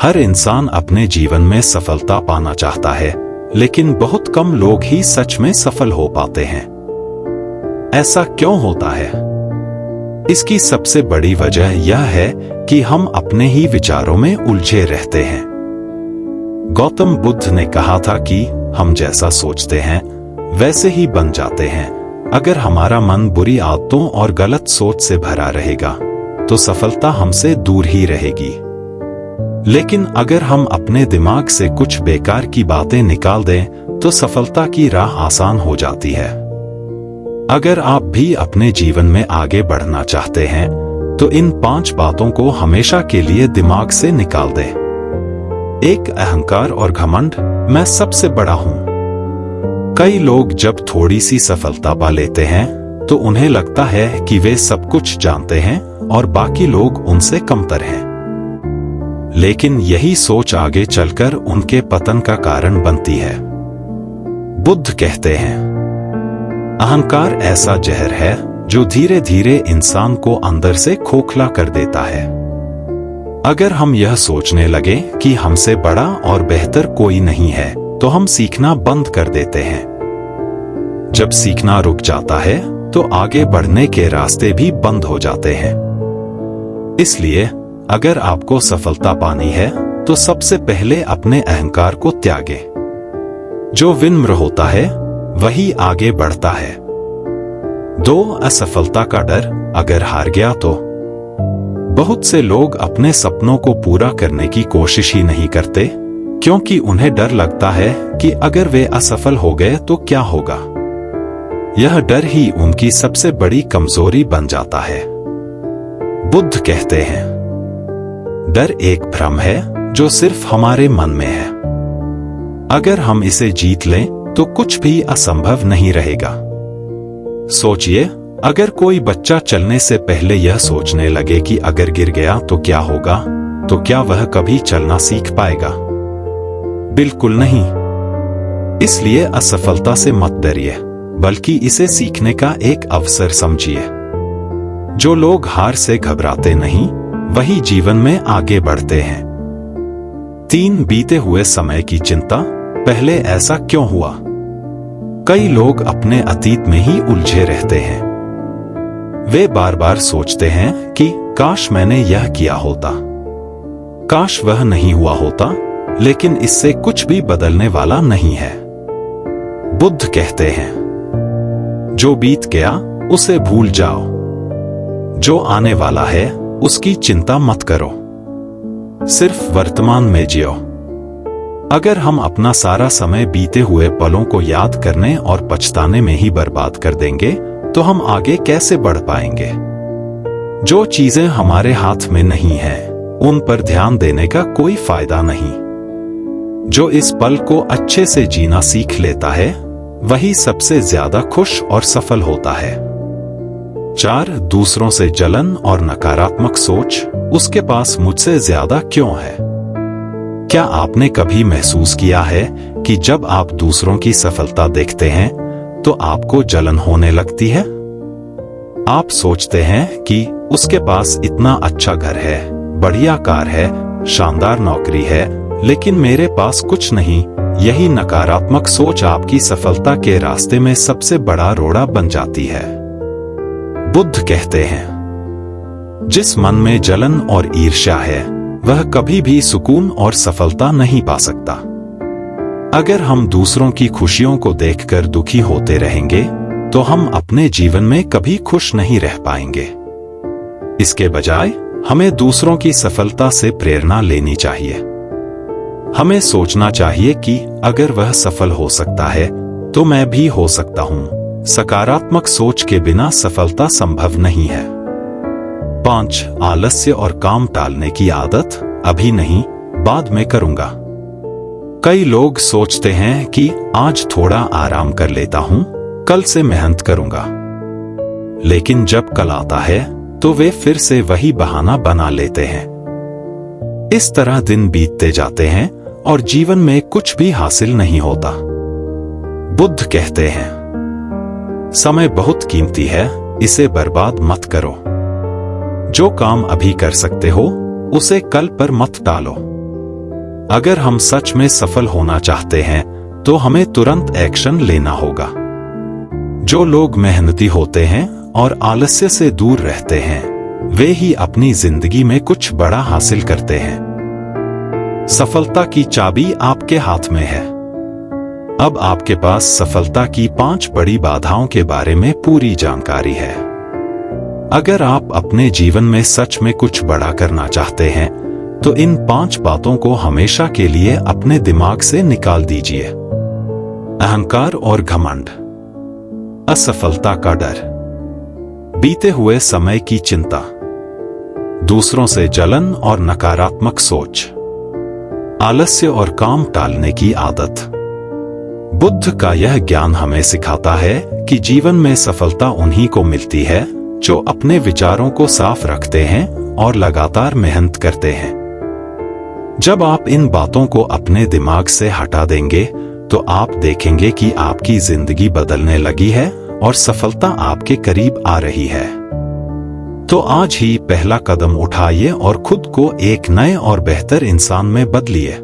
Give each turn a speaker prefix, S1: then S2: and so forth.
S1: हर इंसान अपने जीवन में सफलता पाना चाहता है, लेकिन बहुत कम लोग ही सच में सफल हो पाते हैं। ऐसा क्यों होता है? इसकी सबसे बड़ी वजह यह है कि हम अपने ही विचारों में उलझे रहते हैं। गौतम बुद्ध ने कहा था कि हम जैसा सोचते हैं वैसे ही बन जाते हैं। अगर हमारा मन बुरी आदतों और गलत सोच से भरा रहेगा तो सफलता हमसे दूर ही रहेगी। लेकिन अगर हम अपने दिमाग से कुछ बेकार की बातें निकाल दें तो सफलता की राह आसान हो जाती है। अगर आप भी अपने जीवन में आगे बढ़ना चाहते हैं तो इन 5 बातों को हमेशा के लिए दिमाग से निकाल दें। 1. अहंकार और घमंड, मैं सबसे बड़ा हूं। कई लोग जब थोड़ी सी सफलता पा लेते हैं तो उन्हें लगता है कि वे सब कुछ जानते हैं और बाकी लोग उनसे कमतर हैं। लेकिन यही सोच आगे चलकर उनके पतन का कारण बनती है। बुद्ध कहते हैं, अहंकार ऐसा जहर है जो धीरे धीरे इंसान को अंदर से खोखला कर देता है। अगर हम यह सोचने लगे कि हमसे बड़ा और बेहतर कोई नहीं है तो हम सीखना बंद कर देते हैं। जब सीखना रुक जाता है तो आगे बढ़ने के रास्ते भी बंद हो जाते हैं। इसलिए अगर आपको सफलता पानी है तो सबसे पहले अपने अहंकार को त्यागे। जो विनम्र होता है वही आगे बढ़ता है। 2. असफलता का डर, अगर हार गया तो? बहुत से लोग अपने सपनों को पूरा करने की कोशिश ही नहीं करते क्योंकि उन्हें डर लगता है कि अगर वे असफल हो गए तो क्या होगा। यह डर ही उनकी सबसे बड़ी कमजोरी बन जाता है। बुद्ध कहते हैं, डर एक भ्रम है जो सिर्फ हमारे मन में है। अगर हम इसे जीत लें तो कुछ भी असंभव नहीं रहेगा। सोचिए, अगर कोई बच्चा चलने से पहले यह सोचने लगे कि अगर गिर गया तो क्या होगा, तो क्या वह कभी चलना सीख पाएगा? बिल्कुल नहीं। इसलिए असफलता से मत डरिए, बल्कि इसे सीखने का एक अवसर समझिए। जो लोग हार से घबराते नहीं वही जीवन में आगे बढ़ते हैं। 3. बीते हुए समय की चिंता, पहले ऐसा क्यों हुआ? कई लोग अपने अतीत में ही उलझे रहते हैं। वे बार बार सोचते हैं कि काश मैंने यह किया होता, काश वह नहीं हुआ होता, लेकिन इससे कुछ भी बदलने वाला नहीं है। बुद्ध कहते हैं, जो बीत गया उसे भूल जाओ, जो आने वाला है उसकी चिंता मत करो, सिर्फ वर्तमान में जियो। अगर हम अपना सारा समय बीते हुए पलों को याद करने और पछताने में ही बर्बाद कर देंगे तो हम आगे कैसे बढ़ पाएंगे? जो चीजें हमारे हाथ में नहीं है उन पर ध्यान देने का कोई फायदा नहीं। जो इस पल को अच्छे से जीना सीख लेता है वही सबसे ज्यादा खुश और सफल होता है। 4. दूसरों से जलन और नकारात्मक सोच, उसके पास मुझसे ज्यादा क्यों है? क्या आपने कभी महसूस किया है कि जब आप दूसरों की सफलता देखते हैं तो आपको जलन होने लगती है? आप सोचते हैं कि उसके पास इतना अच्छा घर है, बढ़िया कार है, शानदार नौकरी है, लेकिन मेरे पास कुछ नहीं। यही नकारात्मक सोच आपकी सफलता के रास्ते में सबसे बड़ा रोड़ा बन जाती है। बुद्ध कहते हैं, जिस मन में जलन और ईर्ष्या है वह कभी भी सुकून और सफलता नहीं पा सकता। अगर हम दूसरों की खुशियों को देखकर दुखी होते रहेंगे तो हम अपने जीवन में कभी खुश नहीं रह पाएंगे। इसके बजाय हमें दूसरों की सफलता से प्रेरणा लेनी चाहिए। हमें सोचना चाहिए कि अगर वह सफल हो सकता है तो मैं भी हो सकता हूं। सकारात्मक सोच के बिना सफलता संभव नहीं है। 5. आलस्य और काम टालने की आदत, अभी नहीं, बाद में करूंगा। कई लोग सोचते हैं कि आज थोड़ा आराम कर लेता हूं, कल से मेहनत करूंगा। लेकिन जब कल आता है तो वे फिर से वही बहाना बना लेते हैं। इस तरह दिन बीतते जाते हैं और जीवन में कुछ भी हासिल नहीं होता। बुद्ध कहते हैं, समय बहुत कीमती है, इसे बर्बाद मत करो। जो काम अभी कर सकते हो उसे कल पर मत टालो। अगर हम सच में सफल होना चाहते हैं तो हमें तुरंत एक्शन लेना होगा। जो लोग मेहनती होते हैं और आलस्य से दूर रहते हैं, वे ही अपनी जिंदगी में कुछ बड़ा हासिल करते हैं। सफलता की चाबी आपके हाथ में है। अब आपके पास सफलता की 5 बड़ी बाधाओं के बारे में पूरी जानकारी है। अगर आप अपने जीवन में सच में कुछ बड़ा करना चाहते हैं तो इन 5 बातों को हमेशा के लिए अपने दिमाग से निकाल दीजिए। अहंकार और घमंड, असफलता का डर, बीते हुए समय की चिंता, दूसरों से जलन और नकारात्मक सोच, आलस्य और काम टालने की आदत। बुद्ध का यह ज्ञान हमें सिखाता है कि जीवन में सफलता उन्हीं को मिलती है जो अपने विचारों को साफ रखते हैं और लगातार मेहनत करते हैं। जब आप इन बातों को अपने दिमाग से हटा देंगे तो आप देखेंगे कि आपकी जिंदगी बदलने लगी है और सफलता आपके करीब आ रही है। तो आज ही पहला कदम उठाइए और खुद को एक नए और बेहतर इंसान में बदलिए।